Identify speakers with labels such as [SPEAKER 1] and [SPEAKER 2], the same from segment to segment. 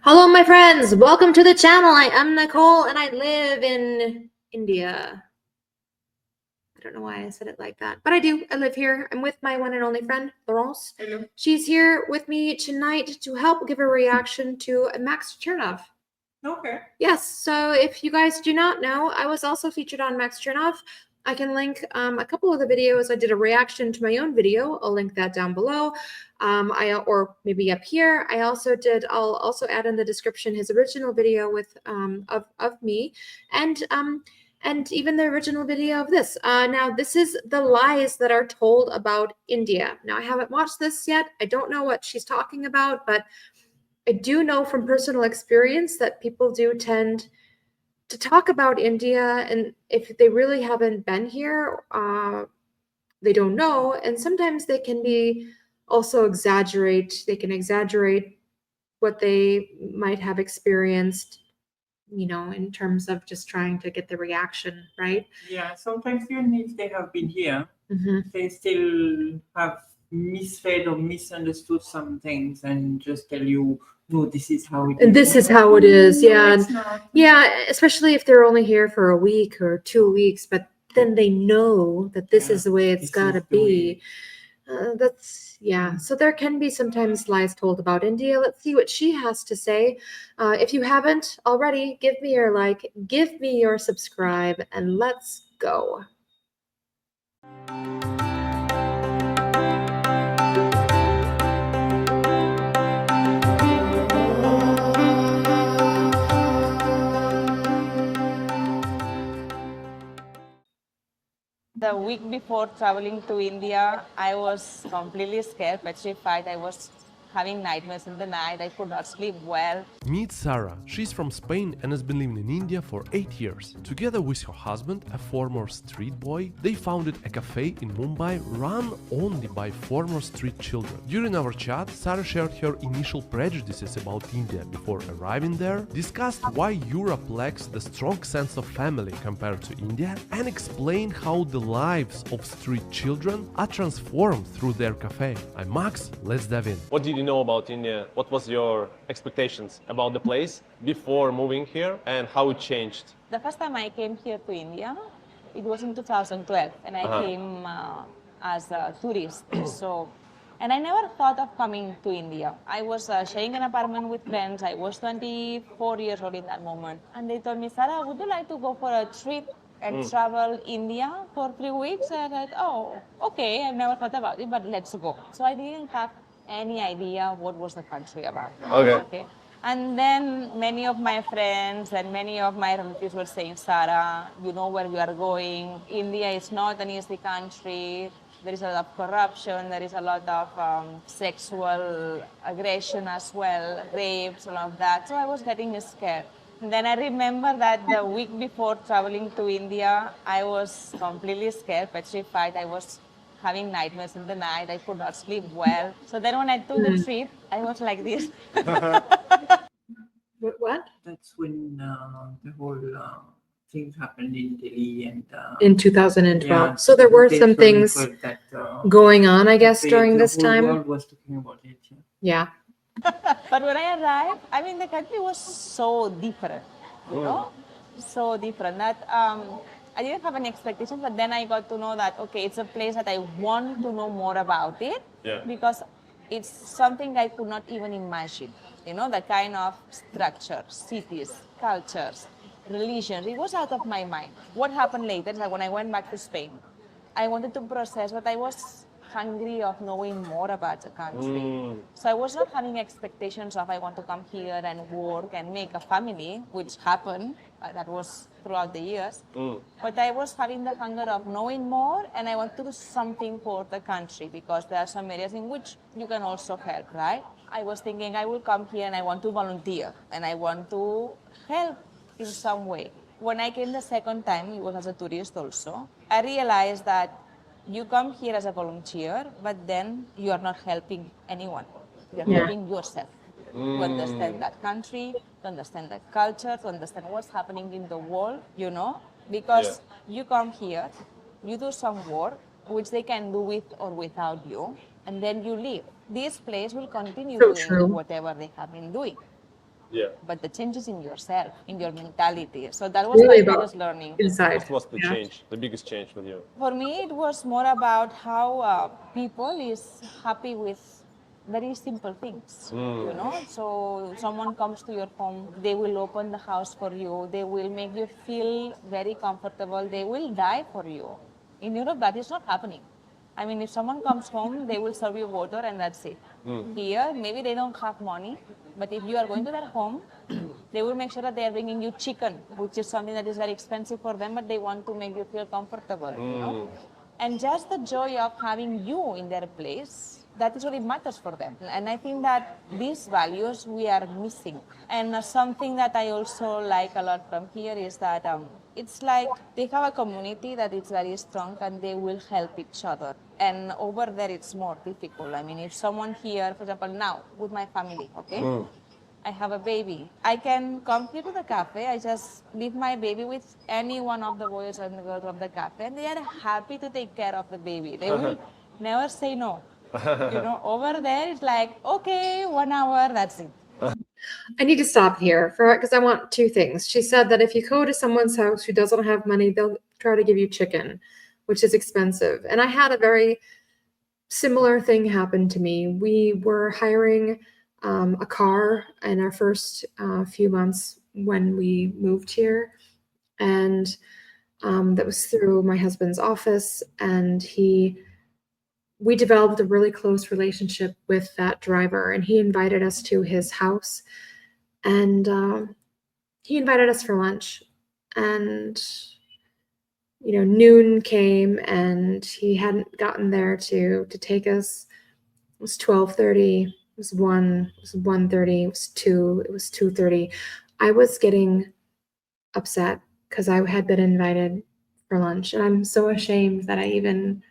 [SPEAKER 1] Hello, my friends. Welcome to the channel. I am Nicole and I live in India. I don't know why I said it like that, but I do. I live here. I'm with my one and only friend, Laurence.
[SPEAKER 2] Hello.
[SPEAKER 1] She's here with me tonight to help give a reaction to Max Chernov.
[SPEAKER 2] Okay.
[SPEAKER 1] Yes, so if you guys do not know, I was also featured on Max Chernov. I can link a couple of the videos. I did a reaction to my own video. I'll link that down below. Or maybe up here. I'll also add in the description his original video with of me and even the original video of this. Now, this is the lies that are told about India. Now, I haven't watched this yet. I don't know what she's talking about, but I do know from personal experience that people do tend to talk about India, and if they really haven't been here, they don't know. And sometimes they can be also exaggerate. They can exaggerate what they might have experienced, in terms of just trying to get the reaction, right?
[SPEAKER 2] Yeah, sometimes even if they have been here,
[SPEAKER 1] Mm-hmm.
[SPEAKER 2] they still have misread or misunderstood some things and just tell you, no, this is how it is.
[SPEAKER 1] And this is how it is,
[SPEAKER 2] No,
[SPEAKER 1] yeah.
[SPEAKER 2] it's not.
[SPEAKER 1] Yeah, especially if they're only here for a week or 2 weeks, but then they know that this is the way it's
[SPEAKER 2] this
[SPEAKER 1] got to
[SPEAKER 2] is the
[SPEAKER 1] be.
[SPEAKER 2] way.
[SPEAKER 1] Yeah. So there can be sometimes lies told about India. Let's see what she has to say. If you haven't already, give me your like, give me your subscribe, and let's go.
[SPEAKER 3] The week before traveling to India, I was completely scared, petrified. I was having nightmares in the night. I could not sleep well.
[SPEAKER 4] Meet Sarah. She's from Spain and has been living in India for 8 years. Together with her husband, a former street boy, they founded a cafe in Mumbai run only by former street children. During our chat, Sarah shared her initial prejudices about India before arriving there, discussed why Europe lacks the strong sense of family compared to India, and explained how the lives of street children are transformed through their cafe. I'm Max, let's dive in.
[SPEAKER 5] What did you know about India? What was your expectations about the place before moving here and how it changed?
[SPEAKER 3] The first time I came here to India, it was in 2012, and I came as a tourist. And I never thought of coming to India. I was sharing an apartment with friends. I was 24 years old in that moment. And they told me, Sarah, would you like to go for a trip and travel India for 3 weeks? And I said, oh, okay, I've never thought about it, but let's go. So I didn't have any idea what was the country about. Okay. And then many of my friends and many of my relatives were saying, Sarah, you know where you are going. India is not an easy country. There is a lot of corruption. There is a lot of sexual aggression as well, rapes, all of that. So I was getting scared. And then I remember that the week before traveling to India, I was completely scared, petrified. I was having nightmares in the night. I could not sleep well. So then when I took the trip, I was like this.
[SPEAKER 1] What?
[SPEAKER 2] That's when the whole things happened in Delhi and
[SPEAKER 1] In 2012.
[SPEAKER 2] yeah,
[SPEAKER 1] So there were some things
[SPEAKER 2] that,
[SPEAKER 1] going on, I guess, during this
[SPEAKER 2] the whole
[SPEAKER 1] time.
[SPEAKER 2] world was talking about it.
[SPEAKER 1] Yeah.
[SPEAKER 3] But when I arrived, I mean, the country was so different, so different that I didn't have any expectations, but then I got to know that, okay, it's a place that I want to know more about it because it's something I could not even imagine, the kind of structure, cities, cultures, religion. It was out of my mind. What happened later is that when I went back to Spain, I wanted to process, but I was hungry of knowing more about the country. So I was not having expectations of I want to come here and work and make a family, which happened. That was throughout the years. But I was having the hunger of knowing more, and I want to do something for the country because there are some areas in which you can also help, right? I was thinking I will come here and I want to volunteer and I want to help in some way. When I came the second time, it was as a tourist also, I realized that you come here as a volunteer, but then you are not helping anyone. You're helping yourself to understand that country, to understand that culture, to understand what's happening in the world, because you come here, you do some work, which they can do with or without you, and then you leave. This place will continue
[SPEAKER 1] So
[SPEAKER 3] doing
[SPEAKER 1] true.
[SPEAKER 3] whatever they have been doing.
[SPEAKER 5] Yeah.
[SPEAKER 3] but the change is in yourself, in your mentality. So that was
[SPEAKER 1] Really
[SPEAKER 3] my
[SPEAKER 1] about
[SPEAKER 3] biggest learning.
[SPEAKER 1] inside.
[SPEAKER 5] What was the
[SPEAKER 1] Yeah.
[SPEAKER 5] change, the biggest change with you?
[SPEAKER 3] For me, it was more about how people is happy with very simple things, you know. So someone comes to your home, they will open the house for you, they will make you feel very comfortable, they will die for you. In Europe, that is not happening. I mean, if someone comes home, they will serve you water and that's it. Here, maybe they don't have money, but if you are going to their home, they will make sure that they are bringing you chicken, which is something that is very expensive for them, but they want to make you feel comfortable, you know? And just the joy of having you in their place, that is what it matters for them. And I think that these values we are missing. And something that I also like a lot from here is that it's like they have a community that is very strong and they will help each other. And over there it's more difficult. I mean, if someone here, for example, now with my family, okay? I have a baby. I can come here to the cafe. I just leave my baby with any one of the boys and the girls of the cafe, and they are happy to take care of the baby. They will never say no. You know, over there it's like, okay, 1 hour, that's it.
[SPEAKER 1] I need to stop here for because I want two things. She said that if you go to someone's house who doesn't have money, they'll try to give you chicken, which is expensive. And I had a very similar thing happen to me. We were hiring a car in our first few months when we moved here, and that was through my husband's office, and we developed a really close relationship with that driver, and he invited us to his house, and he invited us for lunch, and noon came and he hadn't gotten there to take us. It was 12:30, it was 1, it was 1:30, it was 2, it was 2:30. I was getting upset because I had been invited for lunch, and I'm so ashamed that I even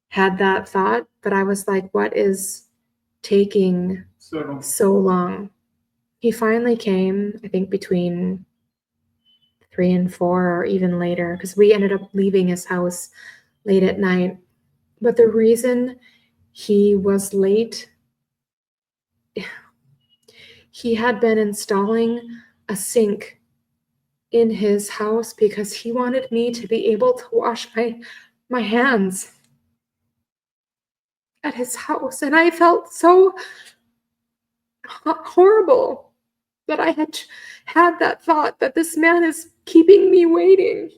[SPEAKER 1] had that thought, but I was like, what is taking so long? He finally came, I think between 3 and 4 or even later, because we ended up leaving his house late at night. But the reason he was late, he had been installing a sink in his house because he wanted me to be able to wash my hands at his house. And I felt so horrible that I had that thought that this man is keeping me waiting.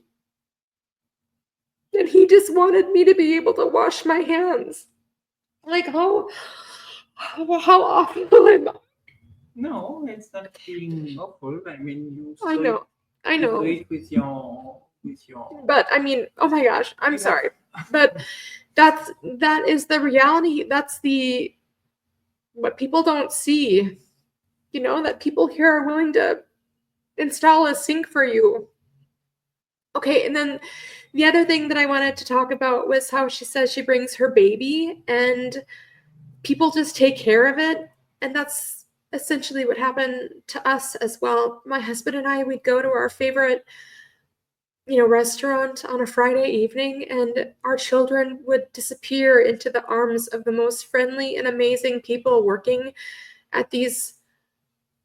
[SPEAKER 1] And he just wanted me to be able to wash my hands. Like how awful am I?
[SPEAKER 2] No, it's not feeling awful. I mean, you
[SPEAKER 1] I know.
[SPEAKER 2] do it with your.
[SPEAKER 1] But I mean, oh my gosh, I'm sorry. But that is the reality. That's what people don't see. That people here are willing to install a sink for you. Okay, and then the other thing that I wanted to talk about was how she says she brings her baby and people just take care of it. And that's essentially what happened to us as well. My husband and I, we'd go to our favorite, restaurant on a Friday evening, and our children would disappear into the arms of the most friendly and amazing people working at these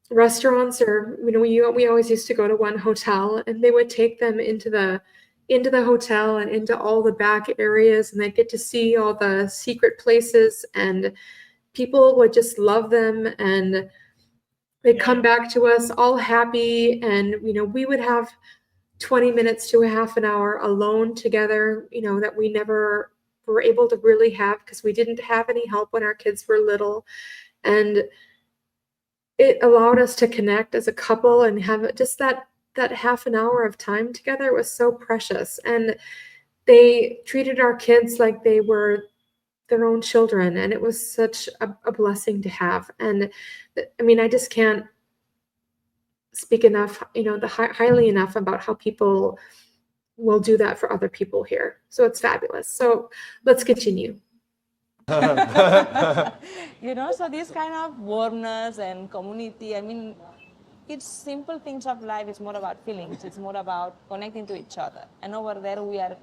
[SPEAKER 1] restaurants. Or we always used to go to one hotel, and they would take them into the hotel and into all the back areas, and they'd get to see all the secret places, and people would just love them, and they'd come back to us all happy. And we would have 20 minutes to a half an hour alone together, that we never were able to really have because we didn't have any help when our kids were little. And it allowed us to connect as a couple and have just that half an hour of time together was so precious. And they treated our kids like they were their own children, and it was such a blessing to have. And I mean, I just can't speak enough, highly enough about how people will do that for other people here. So it's fabulous. So let's continue.
[SPEAKER 3] So this kind of warmness and community, I mean, it's simple things of life. It's more about feelings. It's more about connecting to each other. And over there, we are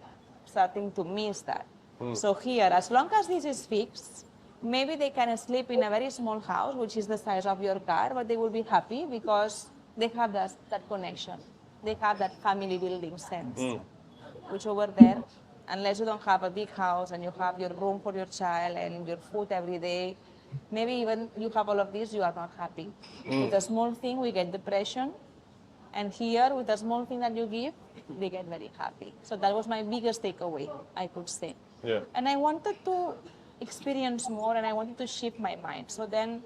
[SPEAKER 3] starting to miss that. So here, as long as this is fixed, maybe they can sleep in a very small house, which is the size of your car, but they will be happy because they have that connection. They have that family building sense, which over there, unless you don't have a big house and you have your room for your child and your food every day, maybe even you have all of this, you are not happy. With a small thing, we get depression. And here, with a small thing that you give, they get very happy. So that was my biggest takeaway, I could say.
[SPEAKER 5] Yeah.
[SPEAKER 3] And I wanted to experience more and I wanted to shift my mind. So then,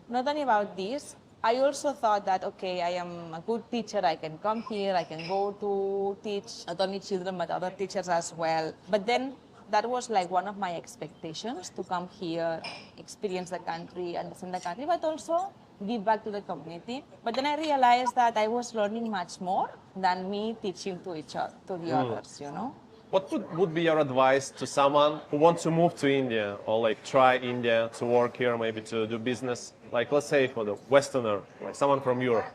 [SPEAKER 3] not only about this, I also thought that, okay, I am a good teacher, I can come here, I can go to teach not only children but other teachers as well. But then that was like one of my expectations, to come here, experience the country, understand the country, but also give back to the community. But then I realized that I was learning much more than me teaching to each other, to the others, you know.
[SPEAKER 5] What would be your advice to someone who wants to move to India or like try India to work here, maybe to do business? Like let's say for the Westerner, like someone from Europe.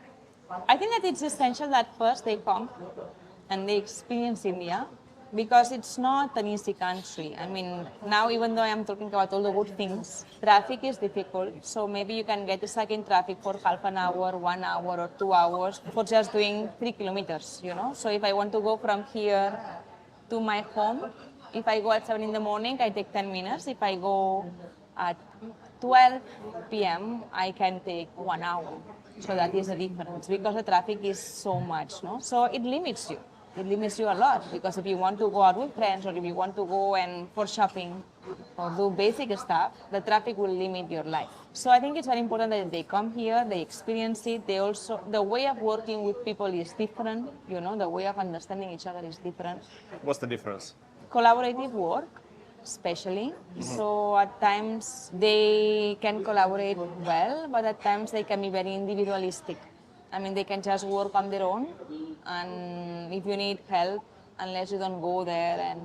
[SPEAKER 3] I think that it's essential that first they come and they experience India, because it's not an easy country. I mean, now even though I'm talking about all the good things, traffic is difficult. So maybe you can get stuck in traffic for half an hour, 1 hour or 2 hours for just doing 3 kilometers, you know. So if I want to go from here to my home, if I go at 7 in the morning, I take 10 minutes. If I go at 12 p.m., I can take 1 hour. So that is the difference, because the traffic is so much, no? So it limits you. It limits you a lot, because if you want to go out with friends or if you want to go and for shopping or do basic stuff, the traffic will limit your life. So I think it's very important that they come here, they experience it. They also, the way of working with people is different, you know, the way of understanding each other is different.
[SPEAKER 5] What's the difference?
[SPEAKER 3] Collaborative work, especially. So at times they can collaborate well, but at times they can be very individualistic. I mean, they can just work on their own, and if you need help, unless you don't go there and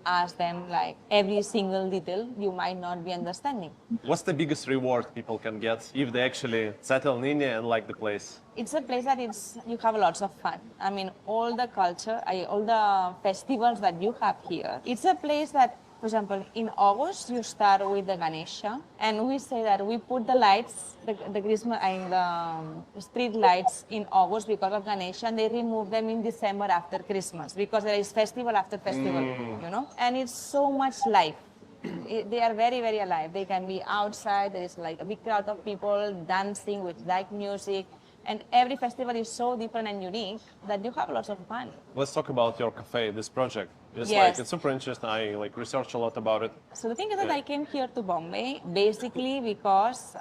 [SPEAKER 3] ask them like every single detail, you might not be understanding.
[SPEAKER 5] What's the biggest reward people can get if they actually settle in India and like the place?
[SPEAKER 3] It's a place that you have lots of fun. I mean, all the culture, all the festivals that you have here. It's a place that, for example, in August, you start with the Ganesha, and we say that we put the lights, the Christmas and the street lights in August because of Ganesha, and they remove them in December after Christmas, because there is festival after festival, you know, and it's so much life. They are very, very alive. They can be outside, there is like a big crowd of people dancing with light music, and every festival is so different and unique that you have lots of fun.
[SPEAKER 5] Let's talk about your cafe, this project. It's
[SPEAKER 3] Yes.
[SPEAKER 5] it's super interesting. I like researched a lot about it.
[SPEAKER 3] So the thing is that I came here to Bombay basically because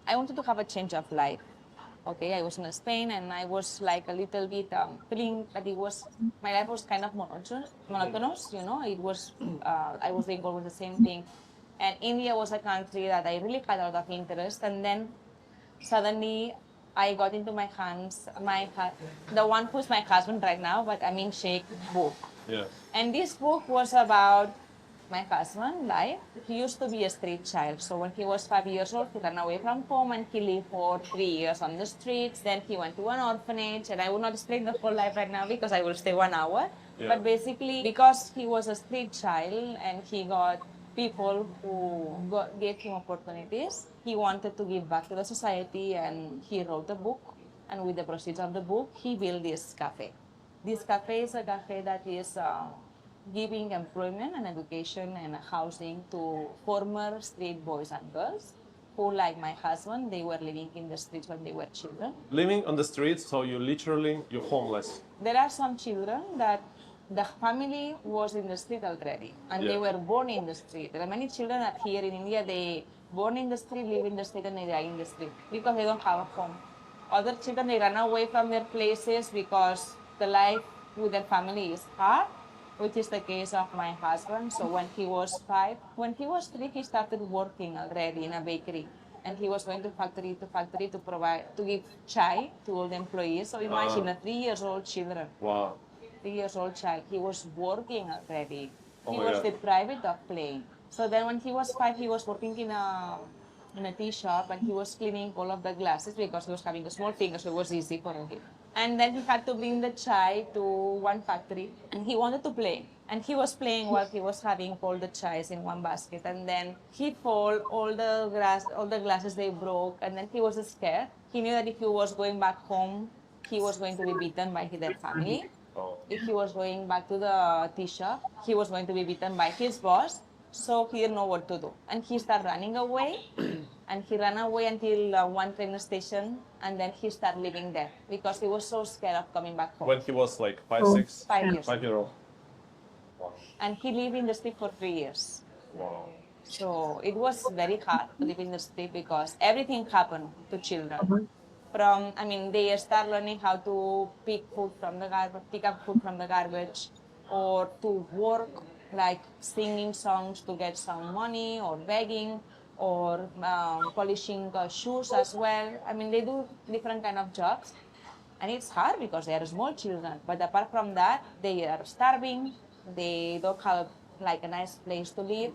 [SPEAKER 3] I wanted to have a change of life. Okay, I was in Spain and I was like a little bit feeling that my life was kind of monotonous, you know. It was, I was doing always the same thing. And India was a country that I really had a lot of interest. And then suddenly I got into my hands, the one who's my husband right now, but I mean Sheikh book.
[SPEAKER 5] Yeah.
[SPEAKER 3] And this book was about my husband's life. He used to be a street child. So when he was 5 years old, he ran away from home and he lived for 3 years on the streets. Then he went to an orphanage, and I will not explain the whole life right now because I will stay 1 hour.
[SPEAKER 5] Yeah.
[SPEAKER 3] But basically, because he was a street child and he got people who gave him opportunities, he wanted to give back to the society, and he wrote a book. And with the proceeds of the book, he built this cafe. This cafe is a cafe that is giving employment and education and housing to former street boys and girls who, like my husband, they were living in the streets when they were children.
[SPEAKER 5] Living on the streets, so you're homeless.
[SPEAKER 3] There are some children that the family was in the street already, and they were born in the street. There are many children that here in India, they born in the street, live in the street, and they die in the street because they don't have a home. Other children, they run away from their places because the life with their family is hard, which is the case of my husband. So when he was 5, when he was 3, he started working already in a bakery. And he was going to factory to give chai to all the employees. So imagine a 3-year-old children.
[SPEAKER 5] Wow.
[SPEAKER 3] 3-year-old child, he was working already.
[SPEAKER 5] Oh
[SPEAKER 3] He
[SPEAKER 5] my
[SPEAKER 3] was
[SPEAKER 5] God.
[SPEAKER 3] deprived of playing. So then when he was 5, he was working in a tea shop, and he was cleaning all of the glasses because he was having a small finger, so it was easy for him. And then he had to bring the chai to one factory, and he wanted to play. And he was playing while he was having all the chais in one basket, and then he fall, all the glasses they broke, and then he was scared. He knew that if he was going back home, he was going to be beaten by their family.
[SPEAKER 5] Oh.
[SPEAKER 3] If he was going back to the tea shop, he was going to be beaten by his boss. So he didn't know what to do, and he started running away. And he ran away until one train station, and then he started living there because he was so scared of coming back home.
[SPEAKER 5] When he was like 5,
[SPEAKER 1] Oh.
[SPEAKER 5] 6,
[SPEAKER 3] 5 years.
[SPEAKER 5] 5-year-old.
[SPEAKER 3] And he lived in the street for 3 years.
[SPEAKER 5] Wow.
[SPEAKER 3] So it was very hard to live in the street because everything happened to children. From, I mean, they start learning how to pick food from the garbage, pick up food from the garbage, or to work, like singing songs to get some money, or begging, or polishing shoes as well. I mean, they do different kind of jobs, and it's hard because they are small children. But apart from that, they are starving. They don't have like a nice place to live,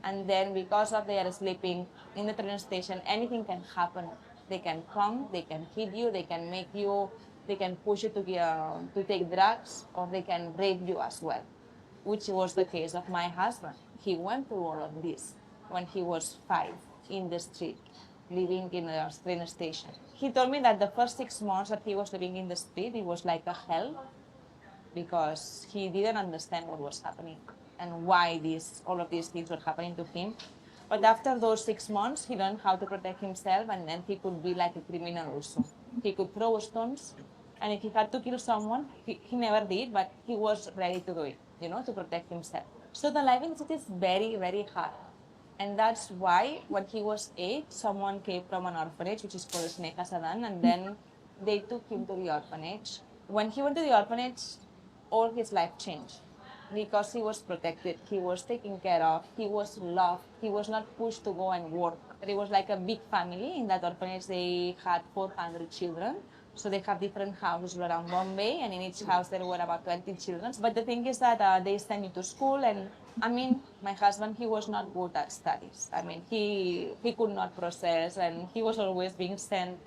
[SPEAKER 3] and then because of they are sleeping in the train station, anything can happen. They can come, they can hit you, they can make you, they can push you to take drugs, or they can rape you as well, which was the case of my husband. He went through all of this when he was 5 in the street, living in a train station. He told me that the first 6 months that he was living in the street, it was like a hell because he didn't understand what was happening and why all of these things were happening to him. But after those 6 months, he learned how to protect himself, and then he could be like a criminal also. He could throw stones, and if he had to kill someone, he never did, but he was ready to do it, to protect himself. So the life in the city is very, very hard. And that's why when he was 8, someone came from an orphanage, which is called Sneha Sadan, and then they took him to the orphanage. When he went to the orphanage, all his life changed because he was protected, he was taken care of, he was loved, he was not pushed to go and work. It was like a big family. In that orphanage, they had 400 children. So they have different houses around Bombay, and in each house there were about 20 children. But the thing is that they sent me to school, and I mean, my husband, he was not good at studies. I mean, he could not process, and he was always being sent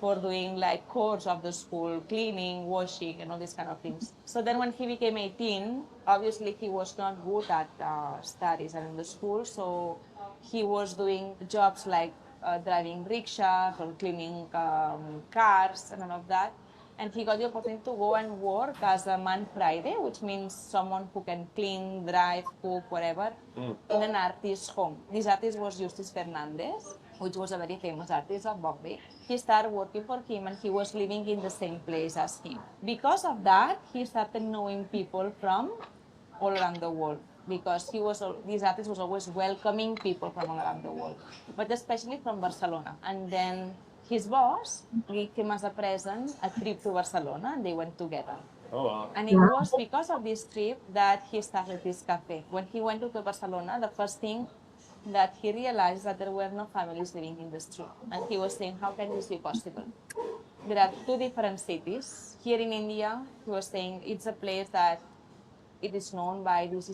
[SPEAKER 3] for doing like chores of the school, cleaning, washing, and all these kind of things. So then when he became 18, obviously he was not good at studies and in the school, so he was doing jobs like driving rickshaws or cleaning cars and all of that. And he got the opportunity to go and work as a man Friday, which means someone who can clean, drive, cook, whatever, in an artist's home. This artist was Justice Fernandez, which was a very famous artist of Bombay. He started working for him, and he was living in the same place as him. Because of that, he started knowing people from all around the world, because this artist was always welcoming people from all around the world, but especially from Barcelona. And then his boss gave him as a present a trip to Barcelona, and they went together.
[SPEAKER 5] Oh, wow.
[SPEAKER 3] And it was because of this trip that he started this cafe. When he went to Barcelona, the first thing that he realized that there were no families living in the street. And he was saying, how can this be possible? There are 2 different cities. Here in India, he was saying it's a place that it is known by this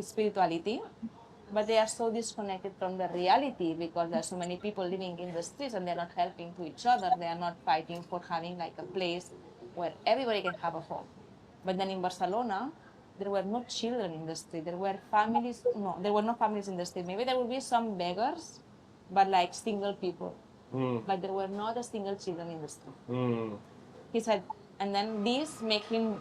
[SPEAKER 3] spirituality, but they are so disconnected from the reality because there are so many people living in the streets and they're not helping to each other. They are not fighting for having like a place where everybody can have a home. But then in Barcelona, there were no children in the street. There were no families in the street. Maybe there would be some beggars, but like single people. But there were not a single children in the street. He said, and then this made him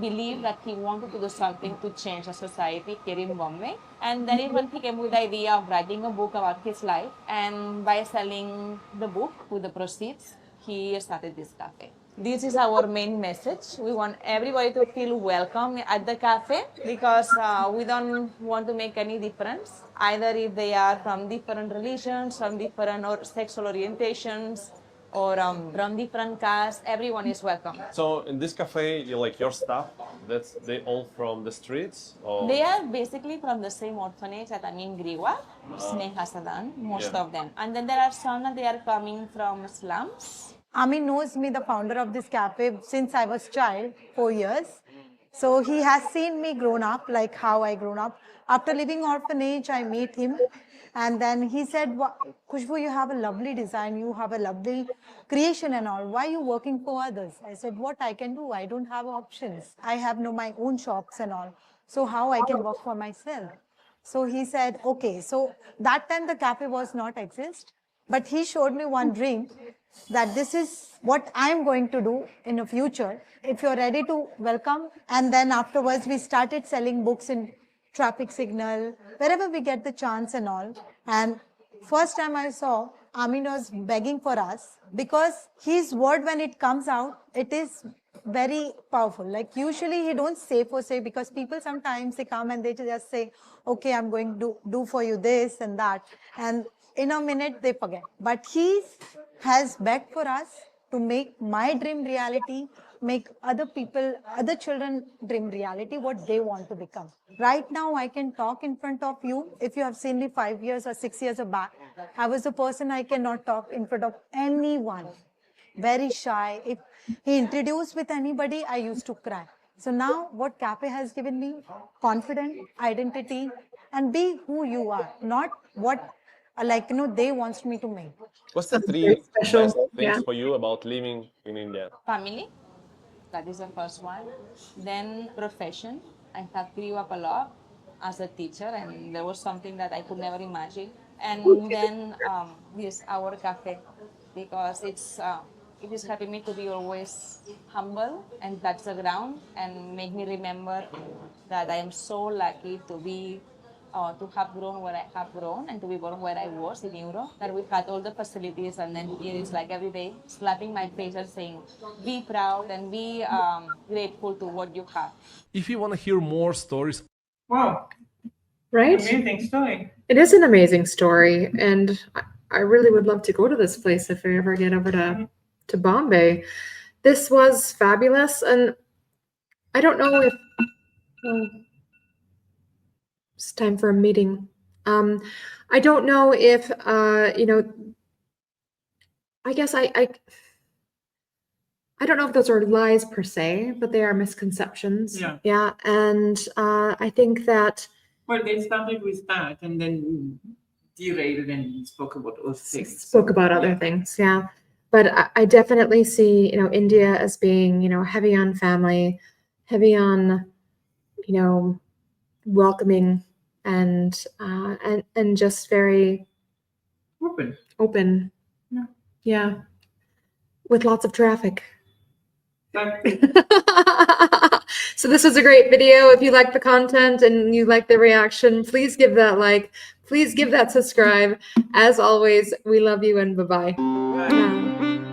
[SPEAKER 3] believe that he wanted to do something to change the society here in Bombay. And then when he came with the idea of writing a book about his life, and by selling the book with the proceeds, he started this cafe. This is our main message. We want everybody to feel welcome at the cafe because we don't want to make any difference, either if they are from different religions, from different sexual orientations, or from different castes. Everyone is welcome.
[SPEAKER 5] So in this cafe, your staff, they all from the streets? Or?
[SPEAKER 3] They are basically from the same orphanage that I'm in Griwa, Sneha Sadan, most of them. And then there are some that they are coming from slums.
[SPEAKER 6] Amin knows me, the founder of this cafe, since I was child, 4 years. So he has seen me grown up, like how I grown up. After leaving orphanage, I met him. And then he said, Khushbu, you have a lovely design, you have a lovely creation and all. Why are you working for others? I said, what I can do? I don't have options. I have my own shops and all. So how I can work for myself? So he said, okay. So that time the cafe was not exist, but he showed me one dream that this is what I'm going to do in the future. If you're ready to welcome. And then afterwards we started selling books in traffic signal, wherever we get the chance and all. And first time I saw Amin was begging for us because his word when it comes out, it is very powerful. Like usually he don't say for say, because people sometimes they come and they just say, okay, I'm going to do for you this and that. And in a minute they forget. But he has begged for us to make my dream reality, make other people, other children dream reality, what they want to become. Right now, I can talk in front of you. If you have seen me 5 years or 6 years back, I was a person I cannot talk in front of anyone. Very shy. If he introduced with anybody, I used to cry. So now what Cafe has given me, confidence, identity, and be who you are, not what they wants me to make.
[SPEAKER 5] What's the
[SPEAKER 1] Something
[SPEAKER 5] three
[SPEAKER 1] very special,
[SPEAKER 5] best things
[SPEAKER 1] yeah.
[SPEAKER 5] for you about living in India?
[SPEAKER 3] Family, that is the first one. Then profession. I have grew up a lot as a teacher, and there was something that I could never imagine. And then this our cafe, because it is helping me to be always humble and touch the ground and make me remember that I am so lucky to be to have grown where I have grown and to be born where I was in Europe, that we've had all the facilities, and then it is like every day slapping my face and saying, be proud and be grateful to what you have.
[SPEAKER 4] If you want to hear more stories,
[SPEAKER 2] Wow,
[SPEAKER 1] Right?
[SPEAKER 2] amazing story.
[SPEAKER 1] It is an amazing story, and I really would love to go to this place if I ever get over to Bombay. This was fabulous, and I don't know if it's time for a meeting. I don't know if I guess I don't know if those are lies per se, but they are misconceptions.
[SPEAKER 2] Yeah.
[SPEAKER 1] Yeah, and I think that
[SPEAKER 2] Well, they started with that and then derailed and spoke about those things.
[SPEAKER 1] spoke about other
[SPEAKER 2] Yeah.
[SPEAKER 1] things, yeah. But I definitely see, India as being, heavy on family, heavy on, welcoming and just very
[SPEAKER 2] Open.
[SPEAKER 1] open.
[SPEAKER 2] Yeah.
[SPEAKER 1] Yeah. With lots of traffic.
[SPEAKER 2] Exactly.
[SPEAKER 1] So this was a great video. If you like the content and you like the reaction, please give that like, please give that subscribe. As always, we love you and bye-bye.
[SPEAKER 2] Bye.